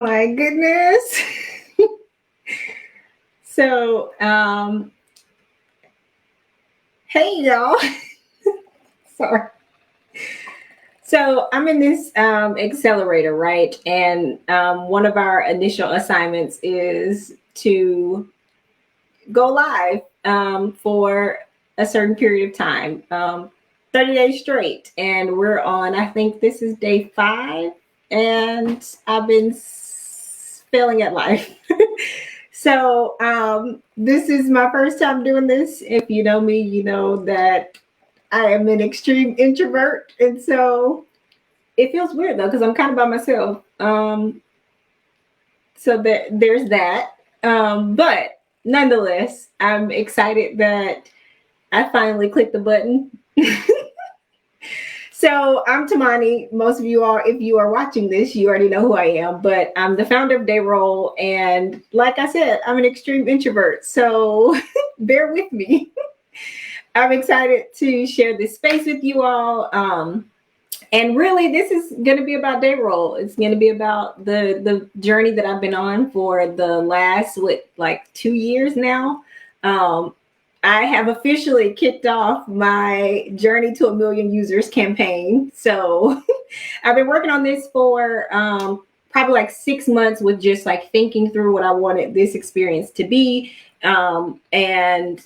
My goodness. So, hey y'all. Sorry. So I'm in this accelerator, right? And one of our initial assignments is to go live for a certain period of time, 30 days straight. And we're on, I think this is day 5, and I've been failing at life. So this is my first time doing this. If you know me, you know that I am an extreme introvert, and so it feels weird though because I'm kind of by myself. So there's that. But nonetheless, I'm excited that I finally clicked the button. So I'm Temani. Most of you are, if you are watching this, you already know who I am. But I'm the founder of Dayrol, and like I said, I'm an extreme introvert. So bear with me. I'm excited to share this space with you all. And really, this is going to be about Dayrol. It's going to be about the journey that I've been on for the last, like 2 years now. I have officially kicked off my Journey to a Million Users campaign. So I've been working on this for probably like 6 months with just like thinking through what I wanted this experience to be. And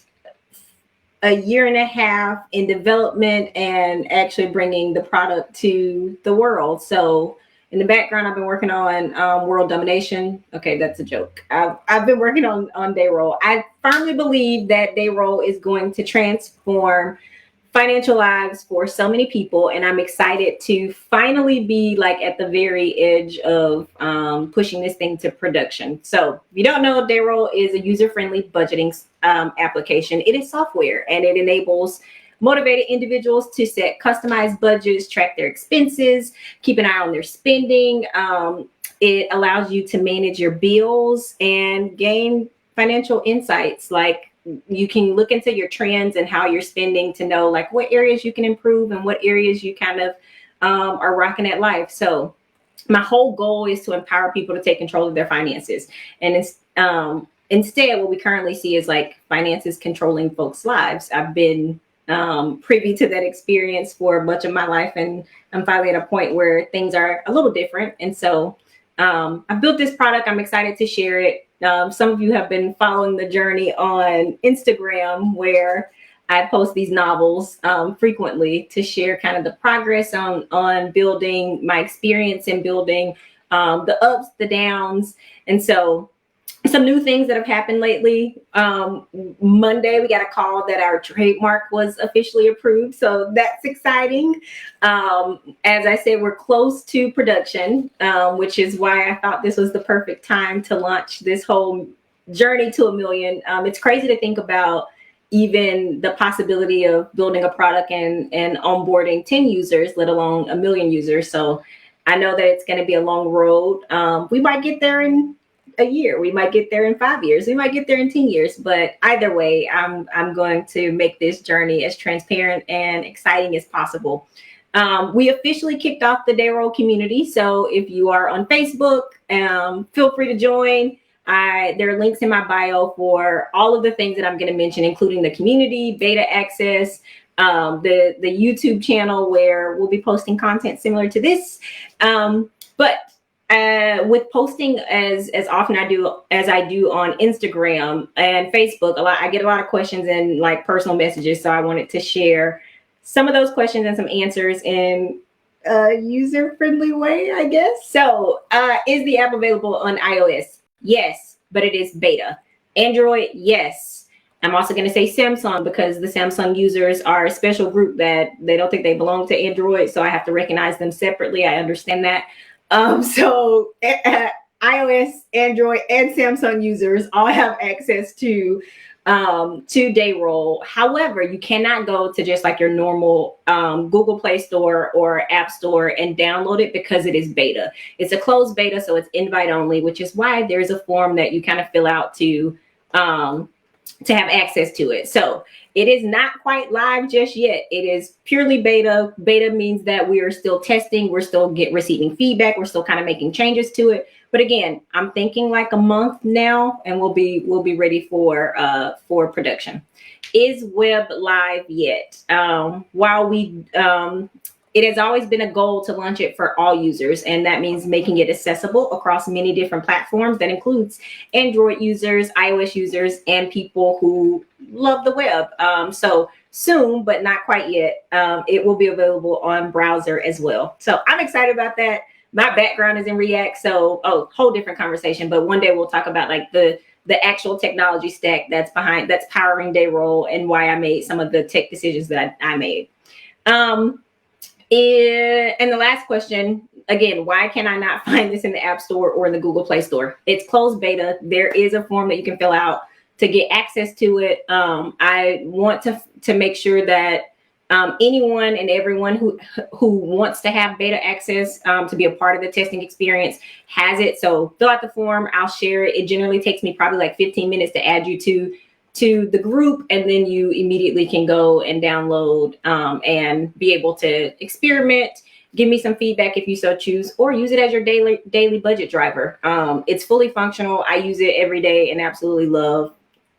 a year and a half in development and actually bringing the product to the world. So in the background, I've been working on world domination. Okay, that's a joke. I've been working on Dayrol. I firmly believe that Dayrol is going to transform financial lives for so many people, and I'm excited to finally be like at the very edge of pushing this thing to production. So if you don't know, Dayrol is a user-friendly budgeting application. It is software, and it enables motivated individuals to set customized budgets, track their expenses, keep an eye on their spending. It allows you to manage your bills and gain financial insights. Like, you can look into your trends and how you're spending to know like what areas you can improve and what areas you kind of are rocking at life. So my whole goal is to empower people to take control of their finances. And it's instead, what we currently see is like finances controlling folks' lives. I've been privy to that experience for much of my life, and I'm finally at a point where things are a little different. And so I built this product. I'm excited to share it. Some of you have been following the journey on Instagram, where I post these novels frequently to share kind of the progress on building, my experience in building, the ups, the downs. And so some new things that have happened lately. Monday, we got a call that our trademark was officially approved. So that's exciting. As I said, we're close to production, which is why I thought this was the perfect time to launch this whole journey to a million. It's crazy to think about even the possibility of building a product and onboarding 10 users, let alone a million users. So I know that it's going to be a long road. We might get there in a year, we might get there in 5 years, we might get there in 10 years, but either way, I'm going to make this journey as transparent and exciting as possible. We officially kicked off the Dayrol community, so if you are on Facebook, feel free to join. There are links in my bio for all of the things that I'm going to mention, including the community, beta access, the YouTube channel where we'll be posting content similar to this. But with posting as often as I do on Instagram and Facebook, I get a lot of questions and like personal messages. So I wanted to share some of those questions and some answers in a user-friendly way, I guess. So is the app available on iOS? Yes, but it is beta. Android? Yes. I'm also going to say Samsung, because the Samsung users are a special group that they don't think they belong to Android. So I have to recognize them separately. I understand that. So iOS, Android, and Samsung users all have access to Dayrol. However, you cannot go to just like your normal Google Play Store or App Store and download it, because it is beta. It's a closed beta, so it's invite only, which is why there's a form that you kind of fill out to have access to it. So it is not quite live just yet. It is purely beta. Beta means that we are still testing. We're still receiving feedback. We're still kind of making changes to it. But again, I'm thinking like a month now, and we'll be ready for production. Is web live yet? While we it has always been a goal to launch it for all users, and that means making it accessible across many different platforms. That includes Android users, iOS users, and people who love the web. So soon, but not quite yet, it will be available on browser as well. So I'm excited about that. My background is in React, so whole different conversation. But one day we'll talk about like the actual technology stack that's powering Dayrol and why I made some of the tech decisions that I made. And the last question, again, why can I not find this in the App Store or in the Google Play Store? It's closed beta. There is a form that you can fill out to get access to it. I want to make sure that anyone and everyone who wants to have beta access to be a part of the testing experience has it. So fill out the form. I'll share it. It generally takes me probably like 15 minutes to add you to the group, and then you immediately can go and download and be able to experiment, give me some feedback if you so choose, or use it as your daily budget driver. It's fully functional. I use it every day and absolutely love,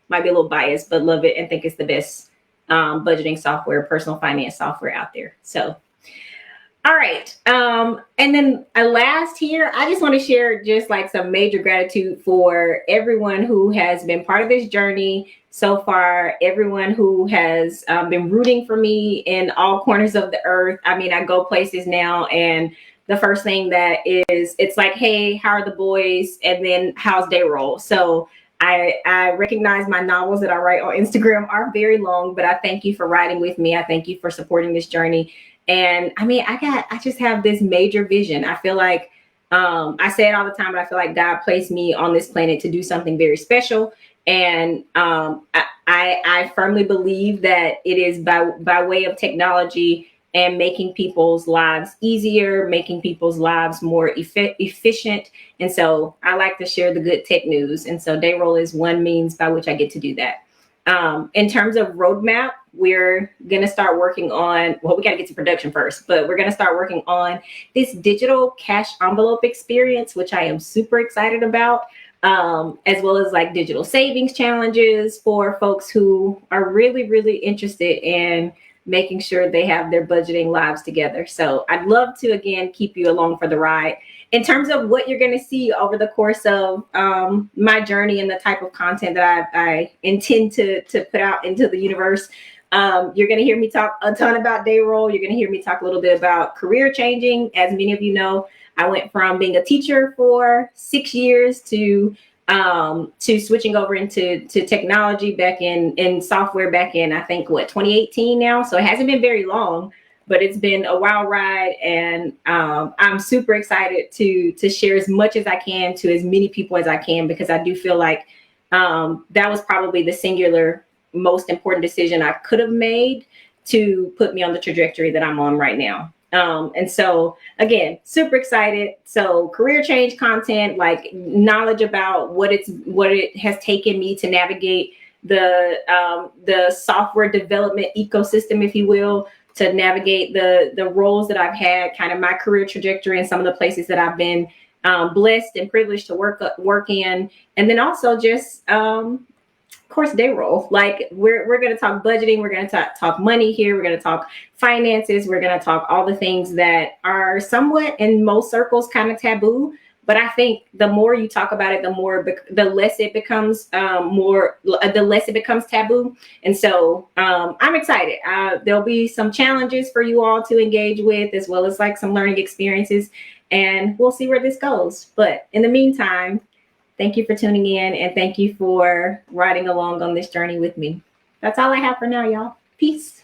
might be a little biased, but love it and think it's the best budgeting software, personal finance software out there. So, all right. And then last here, I just want to share just like some major gratitude for everyone who has been part of this journey so far, everyone who has been rooting for me in all corners of the earth. I mean, I go places now and the first thing that is, it's like, hey, how are the boys? And then how's Dayrol? So I recognize my novels that I write on Instagram are very long, but I thank you for riding with me. I thank you for supporting this journey. And I mean, I just have this major vision. I feel like, I say it all the time, but I feel like God placed me on this planet to do something very special. And I firmly believe that it is by way of technology and making people's lives easier, making people's lives more efficient. And so I like to share the good tech news. And so Dayrol is one means by which I get to do that. In terms of roadmap, we're going to start working on, well, we got to get to production first, but we're going to start working on this digital cash envelope experience, which I am super excited about, as well as like digital savings challenges for folks who are really, really interested in making sure they have their budgeting lives together. So I'd love to, again, keep you along for the ride. In terms of what you're going to see over the course of my journey and the type of content that I intend to put out into the universe, you're going to hear me talk a ton about Dayrol. You're going to hear me talk a little bit about career changing. As many of you know, I went from being a teacher for 6 years to switching over into technology back in software back in, I think, 2018 now. So it hasn't been very long, but it's been a wild ride. And I'm super excited to share as much as I can to as many people as I can, because I do feel like that was probably the singular most important decision I could have made to put me on the trajectory that I'm on right now. And so again, super excited. So career change content, like knowledge about what it has taken me to navigate the software development ecosystem, if you will, to navigate the roles that I've had, kind of my career trajectory and some of the places that I've been blessed and privileged to work in. And then also just, of course, Dayrol. Like we're going to talk budgeting. We're going to talk money here. We're going to talk finances. We're going to talk all the things that are somewhat in most circles kind of taboo. But I think the more you talk about it, the less it becomes taboo. And so I'm excited. There'll be some challenges for you all to engage with, as well as like some learning experiences, and we'll see where this goes. But in the meantime, thank you for tuning in, and thank you for riding along on this journey with me. That's all I have for now, y'all. Peace.